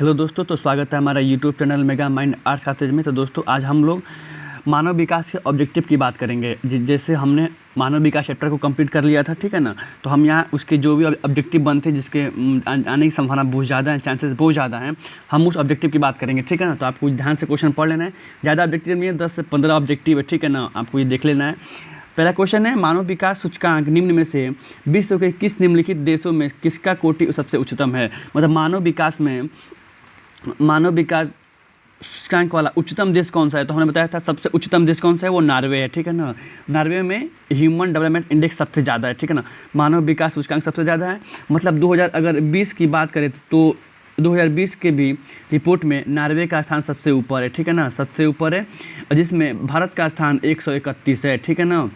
Hello दोस्तों, तो स्वागत है हमारा YouTube channel mega mind arts classes में। तो दोस्तों आज हम लोग मानव विकास के ऑब्जेक्टिव की बात करेंगे। जैसे हमने मानव विकास चैप्टर को कंप्लीट कर लिया था, ठीक है ना। तो हम यहाँ उसके जो भी ऑब्जेक्टिव बनते हैं जिसके आने की संभावना बहुत ज़्यादा है, चांसेस बहुत ज़्यादा हैं, हम उस ऑब्जेक्टिव की बात करेंगे, ठीक है ना। तो आपको ध्यान से क्वेश्चन पढ़ लेना है। ज़्यादा ऑब्जेक्टिव नहीं है, 10 से 15 ऑब्जेक्टिव है, ठीक है ना। आपको ये देख लेना है। पहला क्वेश्चन है, मानव विकास सूचकांक निम्न में से विश्व के किस निम्नलिखित देशों में किसका कोटि सबसे उच्चतम है। मतलब मानव विकास सूचकांक वाला उच्चतम देश कौन सा है। तो हमने बताया था सबसे उच्चतम देश कौन सा है, वो नॉर्वे है, ठीक है ना। नॉर्वे में ह्यूमन डेवलपमेंट इंडेक्स सबसे ज़्यादा है, ठीक है ना। मानव विकास सूचकांक सबसे ज़्यादा है। मतलब 2020 की बात करें तो 2020 के भी रिपोर्ट में नॉर्वे का स्थान सबसे ऊपर है, ठीक है ना, सबसे ऊपर है। जिसमें भारत का स्थान 131 है, ठीक है ना,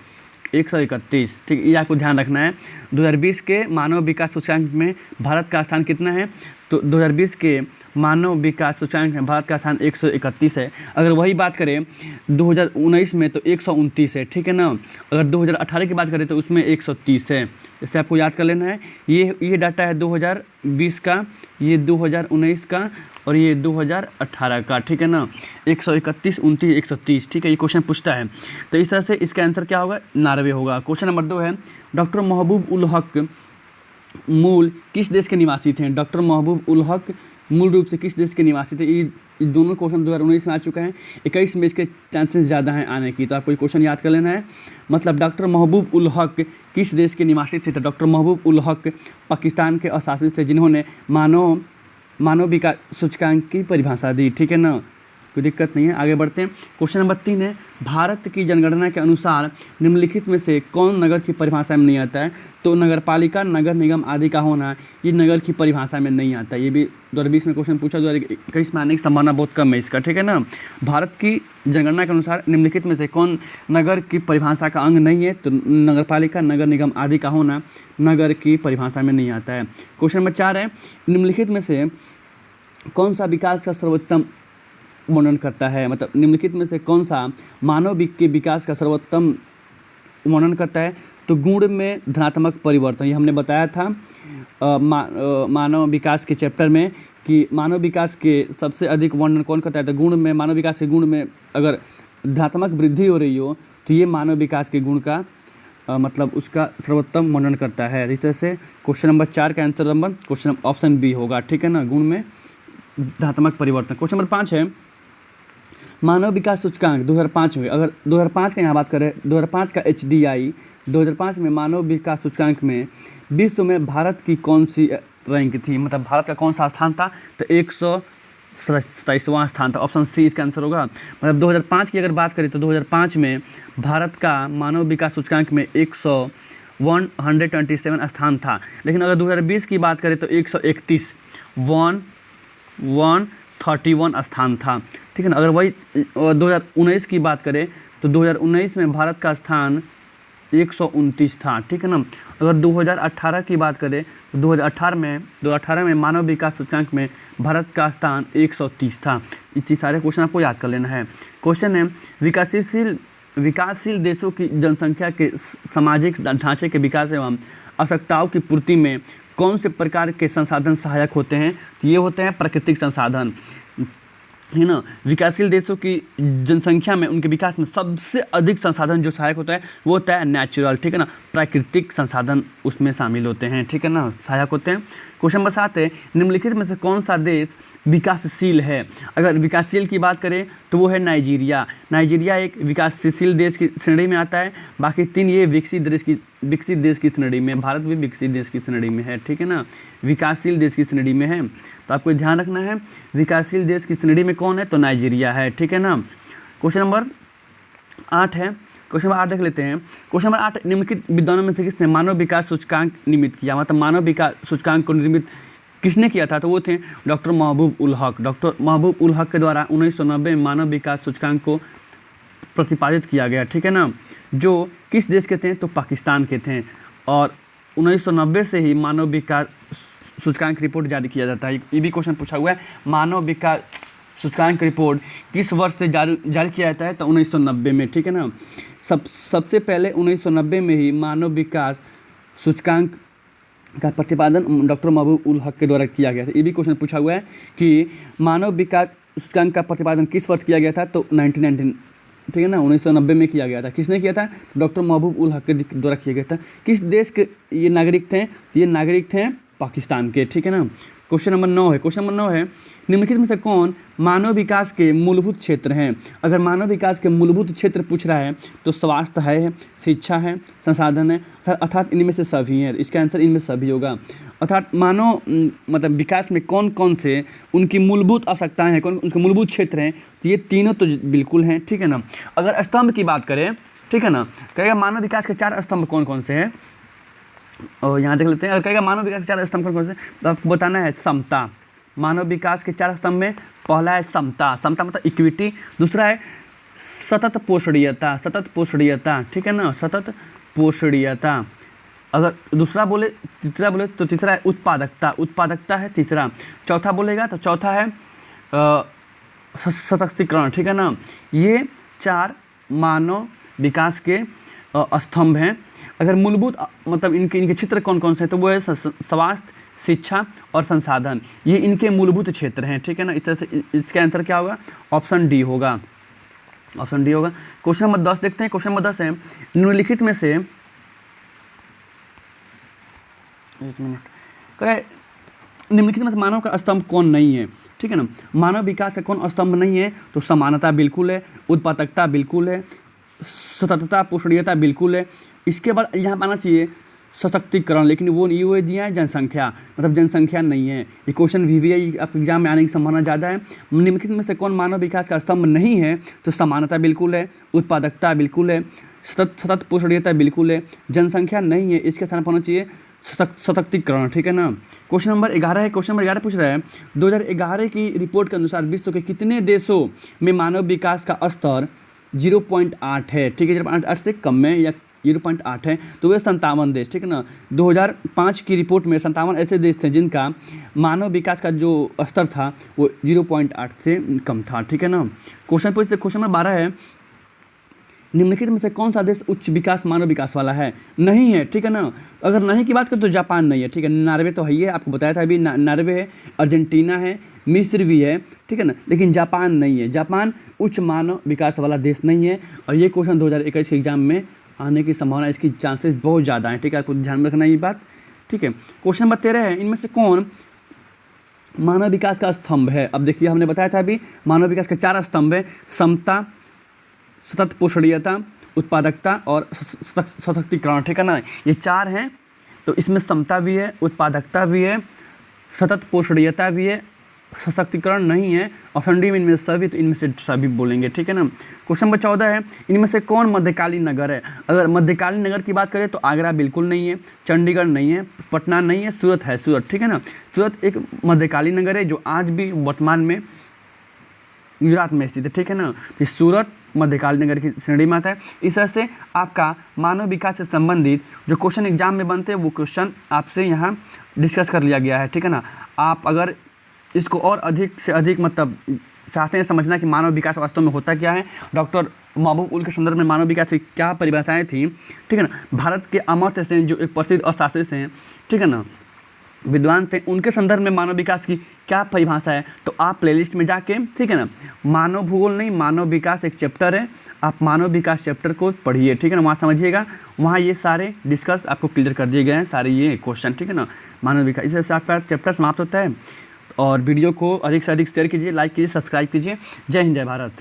131, ठीक। ये आपको ध्यान रखना है। 2020 के मानव विकास सूचकांक में भारत का स्थान कितना है, तो 2020 के मानव विकास सूचकांक में भारत का स्थान 131 है। अगर वही बात करें 2019 में तो 129 है, ठीक है ना। अगर 2018 की बात करें तो उसमें 130 है। इससे आपको याद कर लेना है। ये डाटा है 2020 का, ये 2019 का और ये 2018 का, ठीक है ना। 131, 29, 130, ठीक है। ये क्वेश्चन पूछता है। तो इस तरह से इसका आंसर क्या होगा, नॉर्वे होगा। क्वेश्चन नंबर 2 है, डॉक्टर महबूब उल हक मूल किस देश के निवासी थे। डॉक्टर महबूब उल हक मूल रूप से किस देश के निवासी थे। ये दोनों क्वेश्चन 2019 में आ चुका है। 21 में इसके चांसेस ज़्यादा हैं आने की। तो आपको ये क्वेश्चन याद कर लेना है। मतलब डॉक्टर महबूब उल हक किस देश के निवासी थे। तो डॉक्टर महबूब उल हक पाकिस्तान के अशासित थे, जिन्होंने मानव विकास सूचकांक की परिभाषा दी, ठीक है ना। कोई दिक्कत नहीं है, आगे बढ़ते हैं। क्वेश्चन नंबर 3 है, भारत की जनगणना के अनुसार निम्नलिखित में से कौन नगर की परिभाषा में नहीं आता है। तो नगर पालिका, नगर निगम आदि का होना ये नगर की परिभाषा में नहीं आता। ये भी 2020 में क्वेश्चन पूछा, 2021 में आने की संभावना बहुत कम है इसका, ठीक है ना। भारत की जनगणना के अनुसार निम्नलिखित में से कौन नगर की परिभाषा का अंग नहीं है। तो नगर पालिका, नगर निगम आदि का होना नगर की परिभाषा में नहीं आता है। क्वेश्चन नंबर 4 है, निम्नलिखित में से कौन सा विकास का सर्वोत्तम वर्णन करता है। मतलब निम्नलिखित में से कौन सा मानव के विकास का सर्वोत्तम वर्णन करता है। तो गुण में धनात्मक परिवर्तन, ये हमने बताया था मानव विकास के चैप्टर में कि मानव विकास के सबसे अधिक वर्णन कौन करता है। तो गुण में, मानव विकास के गुण में अगर धनात्मक वृद्धि हो रही हो तो ये मानव विकास के गुण का मतलब उसका सर्वोत्तम वर्णन करता है। इस तरह से क्वेश्चन नंबर 4 का answer number question option B होगा, ठीक है ना, गुण में धनात्मक परिवर्तन। क्वेश्चन नंबर 5 है, मानव विकास सूचकांक 2005 में, अगर 2005 का यहाँ बात करें, 2005 का HDI 2005 में मानव विकास सूचकांक में विश्व में भारत की कौन सी रैंक थी। मतलब भारत का कौन सा स्थान था। तो 127वां स्थान था। ऑप्शन सी इसका आंसर होगा। मतलब 2005 की अगर बात करें तो 2005 में भारत का मानव विकास सूचकांक में 127 स्थान था। लेकिन अगर 2020 की बात करें तो 131 131 स्थान था, ठीक है ना। अगर वही 2019 की बात करें तो 2019 में भारत का स्थान 129 था, ठीक है ना। अगर 2018 की बात करें तो 2018 में मानव विकास सूचकांक में भारत का स्थान 130 था। इतने सारे क्वेश्चन आपको याद कर लेना है। क्वेश्चन है, विकासशील देशों की जनसंख्या के सामाजिक ढांचे के विकास एवं आवश्यकताओं की पूर्ति में कौन से प्रकार के संसाधन सहायक होते हैं। तो ये होते हैं प्राकृतिक संसाधन, है ना। विकासशील देशों की जनसंख्या में, उनके विकास में सबसे अधिक संसाधन जो सहायक होता है वो होता है नेचुरल, ठीक है ना। प्राकृतिक संसाधन उसमें शामिल होते हैं, ठीक है ना, सहायक होते हैं। क्वेश्चन नंबर 7 है, निम्नलिखित में से कौन सा देश विकासशील है। अगर विकासशील की बात करें तो वो है नाइजीरिया। नाइजीरिया एक विकासशील देश की श्रेणी में आता है। बाकी 3 ये विकसित देश की श्रेणी में। भारत भी विकसित देश की श्रेणी में है, ठीक है ना, विकासशील देश की श्रेणी में है। तो आपको ध्यान रखना है, विकासशील देश की श्रेणी में कौन है, तो नाइजीरिया है, ठीक है ना। क्वेश्चन नंबर 8 है, क्वेश्चन नंबर 8 देख लेते हैं। क्वेश्चन नंबर 8, निम्नलिखित विद्वानों में से किसने मानव विकास सूचकांक निर्मित किया। मतलब मानव विकास सूचकांक को निर्मित किसने किया था। तो वो थे डॉक्टर महबूब उल हक। डॉक्टर महबूब उल हक के द्वारा 1990 में मानव विकास सूचकांक को प्रतिपादित किया गया, ठीक है ना। जो किस देश के थे, तो पाकिस्तान के थे। और 1990 से ही मानव विकास सूचकांक रिपोर्ट जारी किया जाता है। ये भी क्वेश्चन पूछा हुआ है, मानव विकास सूचकांक रिपोर्ट किस वर्ष से जारी किया जाता है। तो 1990 में, ठीक है ना। सबसे पहले 1990 में ही मानव विकास सूचकांक का प्रतिपादन डॉक्टर महबूब उल हक के द्वारा किया गया था। ये भी क्वेश्चन पूछा हुआ है कि मानव विकास सूचकांक का प्रतिपादन किस वर्ष किया गया था, तो 1919, ठीक है ना, 1990 में किया गया था। किसने किया था, डॉक्टर महबूब उल हक के द्वारा किया गया था। किस देश के ये नागरिक थे, तो ये नागरिक थे पाकिस्तान के, ठीक है ना। क्वेश्चन नंबर 9 है, क्वेश्चन नंबर 9 है, निम्नलिखित में से कौन मानव विकास के मूलभूत क्षेत्र हैं। अगर मानव विकास के मूलभूत क्षेत्र पूछ रहा है तो स्वास्थ्य है, शिक्षा है, संसाधन है, अर्थात इनमें से सभी हैं। इसका आंसर इनमें सभी होगा। अर्थात मानव मतलब विकास में कौन कौन से उनकी मूलभूत आवश्यकताएं हैं, कौन उनके मूलभूत क्षेत्र हैं, तो ये तीनों तो बिल्कुल हैं, ठीक है ना। अगर स्तंभ की बात करें, ठीक है ना, कहेगा मानव विकास के 4 स्तंभ कौन कौन से हैं, और यहाँ देख लेते हैं। अगर कहेगा मानव विकास के 4 स्तंभ कौन कौन से, तो आपको बताना है समता। मानव विकास के 4 स्तंभ में पहला है समता, समता मतलब इक्विटी। दूसरा है सतत पोषणीयता, सतत पोषणीयता, ठीक है ना, सतत पोषणीयता। अगर दूसरा बोले, तीसरा बोले तो तीसरा है उत्पादकता, उत्पादकता है तीसरा। चौथा बोलेगा तो चौथा है सशक्तिकरण, ठीक है ना। ये 4 मानव विकास के स्तंभ हैं। अगर मूलभूत मतलब इनके क्षेत्र कौन कौन से हैं, तो वो है स्वास्थ्य, शिक्षा और संसाधन, ये इनके मूलभूत क्षेत्र हैं, ठीक है ना। इस तरह से इसका आंसर क्या होगा, ऑप्शन डी होगा, ऑप्शन डी होगा। क्वेश्चन नंबर 10 देखते हैं। क्वेश्चन नंबर 10 है, निम्नलिखित में से, एक मिनट, निम्नलिखित में से मानव का स्तंभ कौन नहीं है, ठीक है ना। मानव विकास का कौन स्तंभ नहीं है, तो समानता बिल्कुल है, उत्पादकता बिल्कुल है, सततता पोषणीयता बिल्कुल है। इसके बाद यहाँ आना चाहिए सशक्तिकरण, लेकिन वो ये दिया है जनसंख्या, मतलब जनसंख्या नहीं है। ये क्वेश्चन VVI आपके एग्जाम में आने की संभावना ज़्यादा है। निम्नलिखित में से कौन मानव विकास का स्तंभ नहीं है, तो समानता बिल्कुल है, उत्पादकता बिल्कुल है, सतत पोषणीयता बिल्कुल है, जनसंख्या नहीं है। इसके स्थान पर होना चाहिए सशक्तिकरण, ठीक है ना। क्वेश्चन नंबर 11 है, क्वेश्चन नंबर 11 पूछ रहा है, 2011 की रिपोर्ट के अनुसार विश्व के कितने देशों में मानव विकास का स्तर 0.8 है, ठीक है, 0.8 से कम है या 0.8 है, तो वे 57 देश, ठीक है ना। 2005 की रिपोर्ट में 57 ऐसे देश थे जिनका मानव विकास का जो स्तर था वो 0.8 से कम था, ठीक है ना। क्वेश्चन पूछते, क्वेश्चन नंबर 12 है, निम्नलिखित में से कौन सा देश उच्च विकास मानव विकास वाला है, नहीं है, ठीक है ना। अगर नहीं की बात करें तो जापान नहीं है, ठीक है, नॉर्वे तो है ही है, आपको बताया था अभी, नॉर्वे है, अर्जेंटीना है, मिस्र भी है, ठीक है ना, लेकिन जापान नहीं है। जापान उच्च मानव विकास वाला देश नहीं है, और ये क्वेश्चन 2021 के एग्जाम में आने की संभावना, इसकी चांसेस बहुत ज़्यादा हैं, ठीक है, आपको ध्यान में रखना ये बात, ठीक है। क्वेश्चन नंबर 13 है, इनमें से कौन मानव विकास का स्तंभ है। अब देखिए, हमने बताया था अभी मानव विकास के 4 स्तंभ है, समता, सतत पोषणीयता, उत्पादकता और सशक्तिकरण, ठीक है ना। ये 4 हैं, तो इसमें समता भी है, उत्पादकता भी है, सतत पोषणीयता भी है, सशक्तिकरण नहीं है। ऑप्शन डी में इनमें सभी, तो इनमें से सभी बोलेंगे, ठीक है ना। क्वेश्चन नंबर 14 है, इनमें से कौन मध्यकालीन नगर है। अगर मध्यकालीन नगर की बात करें तो आगरा बिल्कुल नहीं है, चंडीगढ़ नहीं है, पटना नहीं है, सूरत है, सूरत, ठीक है ना। सूरत एक मध्यकालीन नगर है जो आज भी वर्तमान में गुजरात में स्थित है, ठीक है ना। तो सूरत मध्यकालीन नगर की श्रेणी में आता है। इस तरह से आपका मानव विकास से संबंधित जो क्वेश्चन एग्जाम में बनते हैं वो क्वेश्चन आपसे यहाँ डिस्कस कर लिया गया है, ठीक है ना। आप अगर इसको और अधिक से अधिक मतलब चाहते हैं समझना कि मानव विकास वास्तव में होता क्या है, डॉक्टर महबूब उल के संदर्भ में मानव विकास की क्या परिभाषाएं थी, ठीक है ना। भारत के अमर्त्य सेन जो एक प्रसिद्ध अर्थशास्त्री हैं, ठीक है ना, विद्वान थे, उनके संदर्भ में मानव विकास की क्या परिभाषा है, तो आप प्लेलिस्ट में जाके, ठीक है ना, मानव भूगोल नहीं, मानव विकास एक चैप्टर है, आप मानव विकास चैप्टर को पढ़िए, ठीक है ना, वहाँ समझिएगा, वहाँ ये सारे डिस्कस आपको क्लियर कर दिए गए हैं, सारे ये क्वेश्चन, ठीक है ना, मानव विकास। इस तरह से आपका चैप्टर समाप्त होता है। और वीडियो को अधिक से अधिक शेयर कीजिए, लाइक कीजिए, सब्सक्राइब कीजिए। जय हिंद, जय भारत।